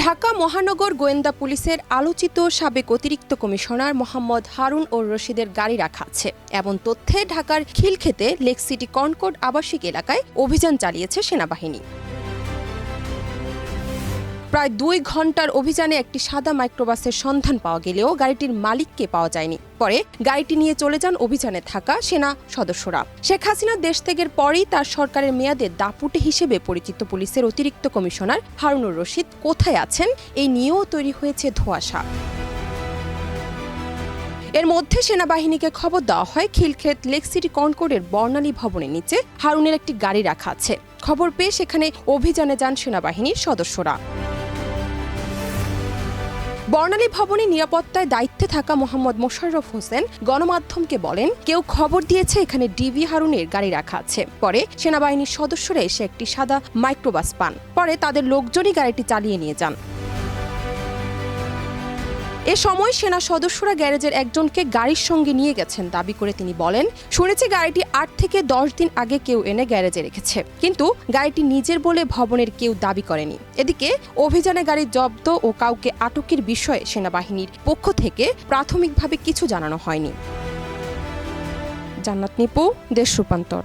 ঢাকা মহানগর গোয়েন্দা পুলিশের আলোচিত সাবেক অতিরিক্ত কমিশনার মোহাম্মদ হারুন ও রশিদের গাড়ি রাখা আছে এমন তথ্যে ঢাকার খিলক্ষেতে লেক সিটি কনকর্ড আবাসিক এলাকায় অভিযান চালিয়েছে সেনাবাহিনী। প্রায় 2 ঘন্টার অভিযানে একটি সাদা মাইক্রোবাসের সন্ধান পাওয়া গেলেও গাড়িটির মালিককে পাওয়া যায়নি। পরে গাড়িটি নিয়ে চলে যান অভিযানে থাকা সেনা সদস্যরা। শেখ হাসিনা দেশ ত্যাগের পরই তার সরকারের মেয়াদে দাপুটে হিসেবে পরিচিত পুলিশের অতিরিক্ত কমিশনার হারুনুর রশিদ কোথায় আছেন এই নিয়েও তৈরি হয়েছে ধোঁয়াশা। এর মধ্যে সেনাবাহিনীকে খবর দেওয়া হয় খিলক্ষেত লেক সিটি কনকর্ডের বর্ণালী ভবনের নিচে হারুনের একটি গাড়ি রাখা আছে। খবর পেয়ে সেখানে অভিযানে যান সেনাবাহিনীর সদস্যরা। বর্ণালী ভবনে নিরাপত্তায় দায়িত্বে থাকা মোহাম্মদ মোশাররফ হোসেন গণমাধ্যমকে বলেন, কেউ খবর দিয়েছে এখানে ডিবি হারুনের গাড়ি রাখা আছে। পরে সেনাবাহিনীর সদস্যরা এসে একটি সাদা মাইক্রোবাস পান। পরে তাদের লোকজনই গাড়িটি চালিয়ে নিয়ে যান। এ সময় সেনা সদস্যরা গ্যারেজের একজনকে গাড়ির সঙ্গে নিয়ে গেছেন দাবি করে তিনি বলেন, শুনেছি গাড়িটি 8 থেকে 10 দিন আগে কেউ এনে গ্যারেজে রেখেছে, কিন্তু গাড়িটি নিজের বলে ভবনের কেউ দাবি করেনি। এদিকে অভিযানে গাড়ি জব্দ ও কাউকে আটকের বিষয়ে সেনাবাহিনীর পক্ষ থেকে প্রাথমিকভাবে কিছু জানানো হয়নি। জান্নাত নিপু, দেশ রূপান্তর।